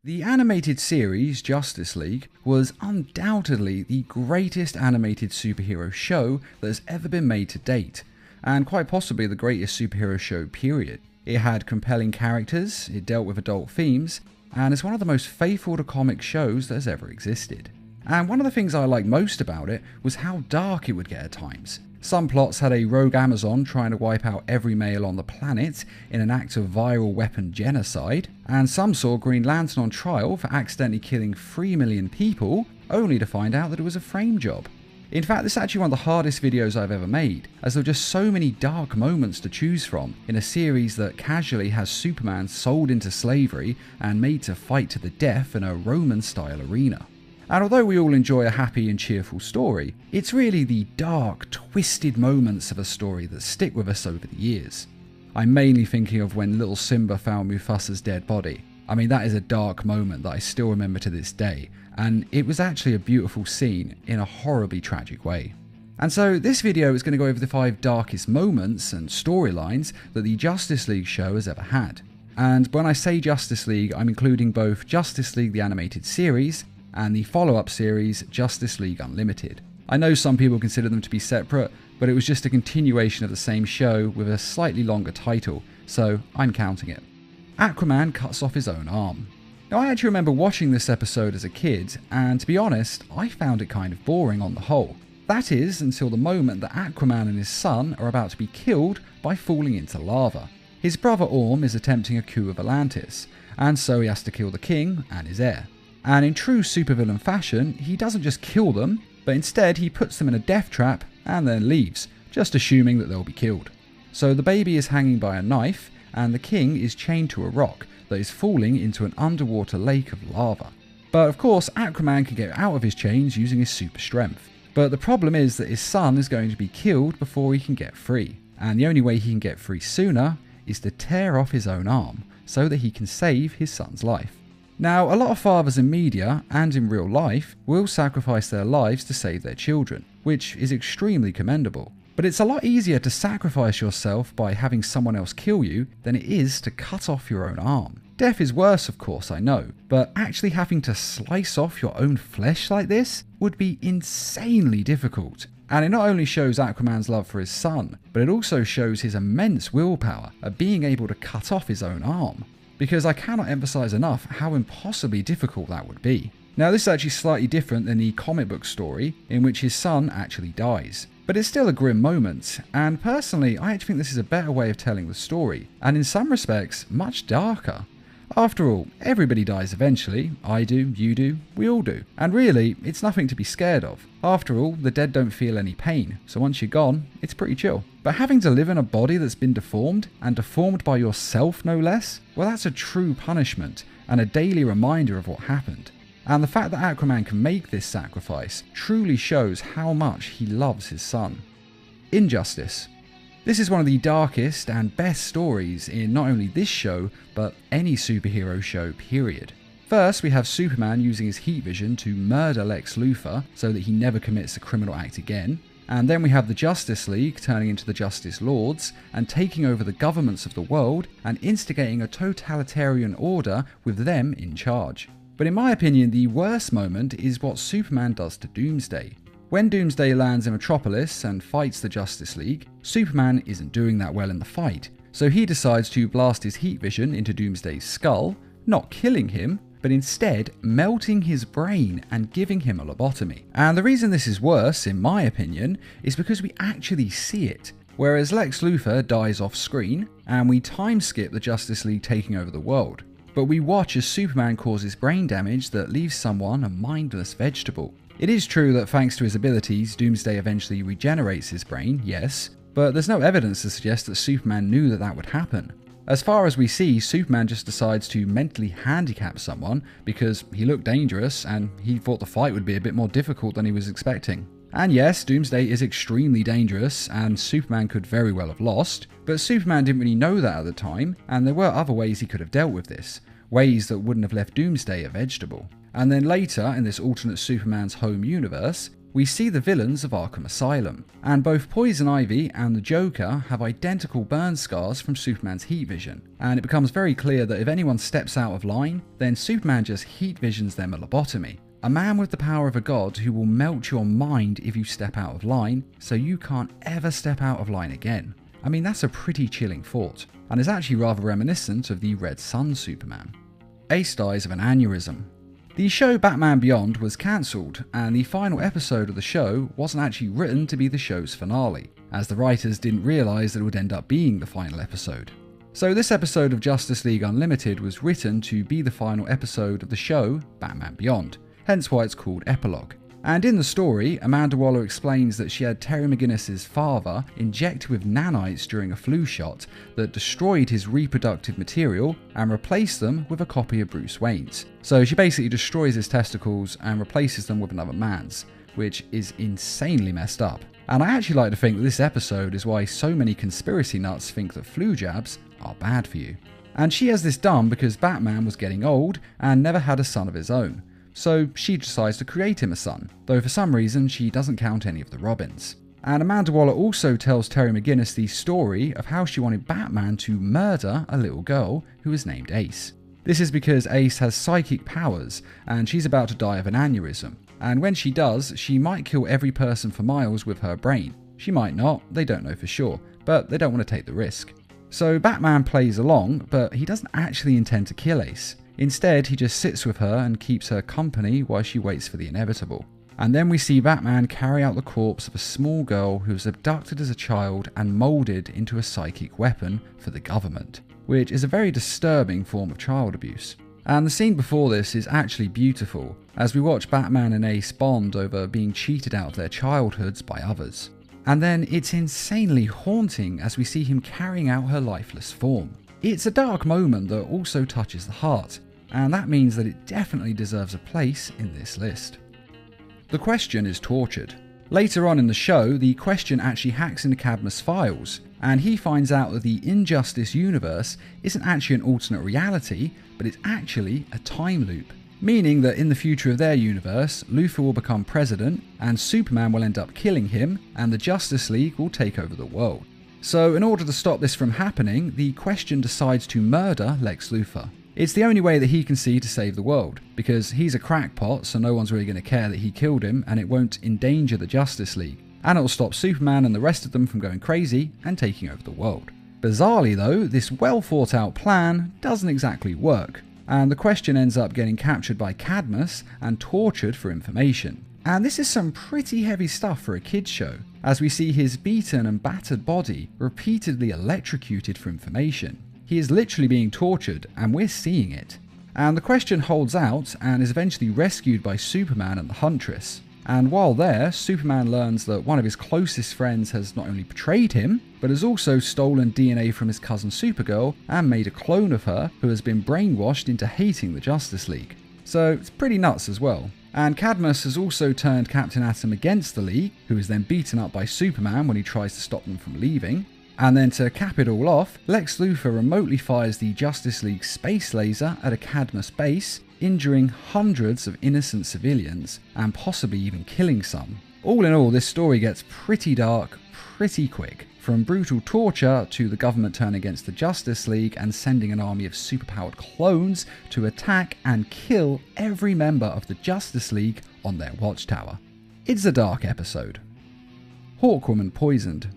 The animated series Justice League was undoubtedly the greatest animated superhero show that has ever been made to date, and quite possibly the greatest superhero show period. It had compelling characters, it dealt with adult themes, and is one of the most faithful to comic shows that has ever existed. And one of the things I liked most about it was how dark it would get at times. Some plots had a rogue Amazon trying to wipe out every male on the planet in an act of viral weapon genocide, and some saw Green Lantern on trial for accidentally killing 3 million people, only to find out that it was a frame job. In fact, this is actually one of the hardest videos I've ever made, as there are just so many dark moments to choose from in a series that casually has Superman sold into slavery and made to fight to the death in a Roman-style arena. And although we all enjoy a happy and cheerful story, it's really the dark, twisted moments of a story that stick with us over the years. I'm mainly thinking of when little Simba found Mufasa's dead body. I mean, that is a dark moment that I still remember to this day, and it was actually a beautiful scene in a horribly tragic way. And so this video is going to go over the 5 darkest moments and storylines that the Justice League show has ever had. And when I say Justice League, I'm including both Justice League the Animated Series and the follow-up series Justice League Unlimited. I know some people consider them to be separate, but it was just a continuation of the same show with a slightly longer title, so I'm counting it. Aquaman cuts off his own arm. Now, I actually remember watching this episode as a kid, and to be honest, I found it kind of boring on the whole. That is, until the moment that Aquaman and his son are about to be killed by falling into lava. His brother Orm is attempting a coup of Atlantis, and so he has to kill the king and his heir. And in true supervillain fashion, he doesn't just kill them, but instead he puts them in a death trap and then leaves, just assuming that they'll be killed. So the baby is hanging by a knife, and the king is chained to a rock that is falling into an underwater lake of lava. But of course, Aquaman can get out of his chains using his super strength. But the problem is that his son is going to be killed before he can get free. And the only way he can get free sooner is to tear off his own arm, so that he can save his son's life. Now, a lot of fathers in media, and in real life, will sacrifice their lives to save their children, which is extremely commendable. But it's a lot easier to sacrifice yourself by having someone else kill you than it is to cut off your own arm. Death is worse, of course, I know, but actually having to slice off your own flesh like this would be insanely difficult. And it not only shows Aquaman's love for his son, but it also shows his immense willpower at being able to cut off his own arm. Because I cannot emphasize enough how impossibly difficult that would be. Now, this is actually slightly different than the comic book story, in which his son actually dies. But it's still a grim moment, and personally, I actually think this is a better way of telling the story, and in some respects, much darker. After all, everybody dies eventually. I do, you do, we all do. And really, it's nothing to be scared of. After all, the dead don't feel any pain, so once you're gone, it's pretty chill. But having to live in a body that's been deformed, and deformed by yourself no less, well, that's a true punishment, and a daily reminder of what happened. And the fact that Aquaman can make this sacrifice truly shows how much he loves his son. Injustice. This is one of the darkest and best stories in not only this show, but any superhero show period. First, we have Superman using his heat vision to murder Lex Luthor so that he never commits a criminal act again. And then we have the Justice League turning into the Justice Lords and taking over the governments of the world and instigating a totalitarian order with them in charge. But in my opinion, the worst moment is what Superman does to Doomsday. When Doomsday lands in Metropolis and fights the Justice League, Superman isn't doing that well in the fight, so he decides to blast his heat vision into Doomsday's skull, not killing him, but instead melting his brain and giving him a lobotomy. And the reason this is worse, in my opinion, is because we actually see it. Whereas Lex Luthor dies off screen, and we time skip the Justice League taking over the world. But we watch as Superman causes brain damage that leaves someone a mindless vegetable. It is true that thanks to his abilities, Doomsday eventually regenerates his brain, yes, but there's no evidence to suggest that Superman knew that that would happen. As far as we see, Superman just decides to mentally handicap someone because he looked dangerous and he thought the fight would be a bit more difficult than he was expecting. And yes, Doomsday is extremely dangerous and Superman could very well have lost, but Superman didn't really know that at the time, and there were other ways he could have dealt with this, ways that wouldn't have left Doomsday a vegetable. And then later, in this alternate Superman's home universe, we see the villains of Arkham Asylum, and both Poison Ivy and the Joker have identical burn scars from Superman's heat vision, and it becomes very clear that if anyone steps out of line, then Superman just heat visions them a lobotomy. A man with the power of a god who will melt your mind if you step out of line, so you can't ever step out of line again. I mean, that's a pretty chilling thought, and is actually rather reminiscent of the Red Sun Superman. Ace dies of an aneurysm. The show Batman Beyond was cancelled, and the final episode of the show wasn't actually written to be the show's finale, as the writers didn't realise that it would end up being the final episode. So this episode of Justice League Unlimited was written to be the final episode of the show Batman Beyond, hence why it's called Epilogue. And in the story, Amanda Waller explains that she had Terry McGinnis' father injected with nanites during a flu shot that destroyed his reproductive material and replaced them with a copy of Bruce Wayne's. So she basically destroys his testicles and replaces them with another man's, which is insanely messed up. And I actually like to think that this episode is why so many conspiracy nuts think that flu jabs are bad for you. And she has this done because Batman was getting old and never had a son of his own. So she decides to create him a son, though for some reason she doesn't count any of the Robins. And Amanda Waller also tells Terry McGinnis the story of how she wanted Batman to murder a little girl who was named Ace. This is because Ace has psychic powers and she's about to die of an aneurysm. And when she does, she might kill every person for miles with her brain. She might not, they don't know for sure, but they don't want to take the risk. So Batman plays along, but he doesn't actually intend to kill Ace. Instead, he just sits with her and keeps her company while she waits for the inevitable. And then we see Batman carry out the corpse of a small girl who was abducted as a child and moulded into a psychic weapon for the government, which is a very disturbing form of child abuse. And the scene before this is actually beautiful, as we watch Batman and Ace bond over being cheated out of their childhoods by others. And then it's insanely haunting as we see him carrying out her lifeless form. It's a dark moment that also touches the heart, and that means that it definitely deserves a place in this list. The Question is tortured. Later on in the show, the Question actually hacks into Cadmus' files, and he finds out that the Injustice universe isn't actually an alternate reality, but it's actually a time loop. Meaning that in the future of their universe, Luthor will become president, and Superman will end up killing him, and the Justice League will take over the world. So in order to stop this from happening, the Question decides to murder Lex Luthor. It's the only way that he can see to save the world, because he's a crackpot, so no one's really going to care that he killed him, and it won't endanger the Justice League. And it'll stop Superman and the rest of them from going crazy and taking over the world. Bizarrely though, this well thought out plan doesn't exactly work, and the Question ends up getting captured by Cadmus and tortured for information. And this is some pretty heavy stuff for a kids show, as we see his beaten and battered body repeatedly electrocuted for information. He is literally being tortured, and we're seeing it. And the Question holds out and is eventually rescued by Superman and the Huntress. And while there, Superman learns that one of his closest friends has not only betrayed him, but has also stolen DNA from his cousin Supergirl and made a clone of her who has been brainwashed into hating the Justice League. So it's pretty nuts as well. And Cadmus has also turned Captain Atom against the League, who is then beaten up by Superman when he tries to stop them from leaving. And then to cap it all off, Lex Luthor remotely fires the Justice League space laser at a Cadmus base, injuring hundreds of innocent civilians, and possibly even killing some. All in all, this story gets pretty dark pretty quick, from brutal torture to the government turning against the Justice League and sending an army of superpowered clones to attack and kill every member of the Justice League on their watchtower. It's a dark episode. Hawkwoman poisoned.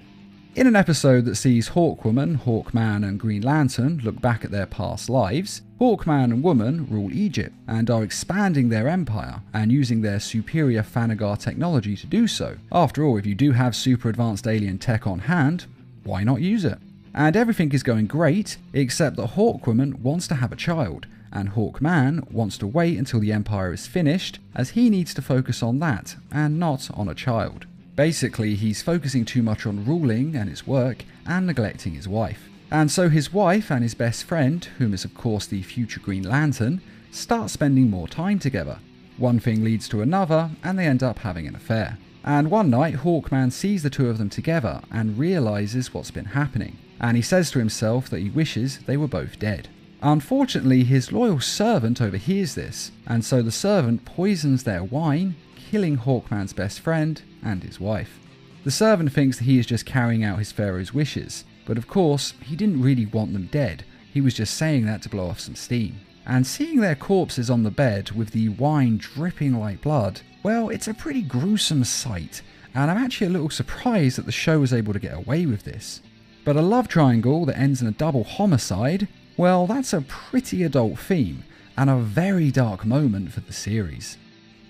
In an episode that sees Hawkwoman, Hawkman and Green Lantern look back at their past lives, Hawkman and Woman rule Egypt and are expanding their empire and using their superior Thanagar technology to do so. After all, if you do have super advanced alien tech on hand, why not use it? And everything is going great, except that Hawkwoman wants to have a child, and Hawkman wants to wait until the empire is finished, as he needs to focus on that and not on a child. Basically, he's focusing too much on ruling and his work and neglecting his wife. And so his wife and his best friend, whom is of course the future Green Lantern, start spending more time together. One thing leads to another and they end up having an affair. And one night Hawkman sees the two of them together and realises what's been happening. And he says to himself that he wishes they were both dead. Unfortunately, his loyal servant overhears this, and so the servant poisons their wine, killing Hawkman's best friend and his wife. The servant thinks that he is just carrying out his pharaoh's wishes, but of course, he didn't really want them dead. He was just saying that to blow off some steam. And seeing their corpses on the bed with the wine dripping like blood, well, it's a pretty gruesome sight, and I'm actually a little surprised that the show was able to get away with this. But a love triangle that ends in a double homicide, well, that's a pretty adult theme, and a very dark moment for the series.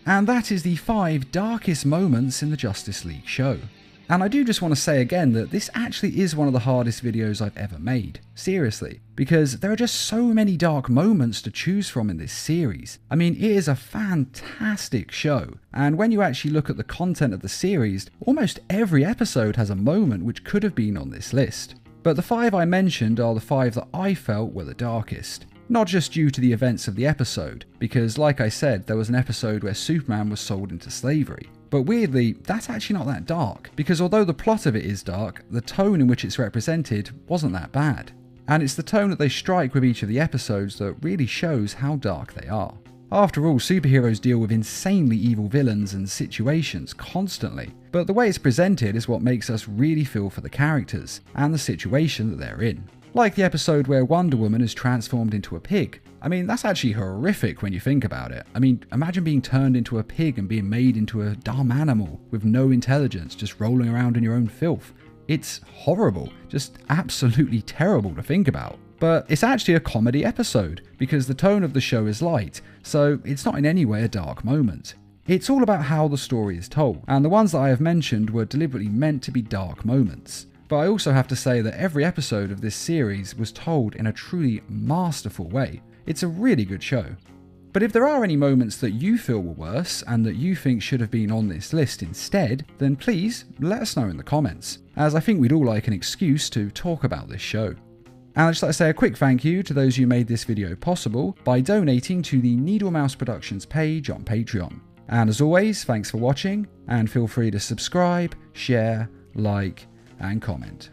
And that is the 5 darkest moments in the Justice League show. And I do just want to say again that this actually is one of the hardest videos I've ever made. Seriously. Because there are just so many dark moments to choose from in this series. I mean, it is a fantastic show. And when you actually look at the content of the series, almost every episode has a moment which could have been on this list. But the 5 I mentioned are the 5 that I felt were the darkest. Not just due to the events of the episode, because like I said, there was an episode where Superman was sold into slavery. But weirdly, that's actually not that dark, because although the plot of it is dark, the tone in which it's represented wasn't that bad. And it's the tone that they strike with each of the episodes that really shows how dark they are. After all, superheroes deal with insanely evil villains and situations constantly, but the way it's presented is what makes us really feel for the characters and the situation that they're in. Like the episode where Wonder Woman is transformed into a pig. I mean, that's actually horrific when you think about it. I mean, imagine being turned into a pig and being made into a dumb animal with no intelligence, just rolling around in your own filth. It's horrible, just absolutely terrible to think about. But it's actually a comedy episode, because the tone of the show is light, so it's not in any way a dark moment. It's all about how the story is told, and the ones that I have mentioned were deliberately meant to be dark moments. But I also have to say that every episode of this series was told in a truly masterful way. It's a really good show. But if there are any moments that you feel were worse and that you think should have been on this list instead, then please let us know in the comments, as I think we'd all like an excuse to talk about this show. And I'd just like to say a quick thank you to those who made this video possible by donating to the Needle Mouse Productions page on Patreon. And as always, thanks for watching, and feel free to subscribe, share, like, and comment.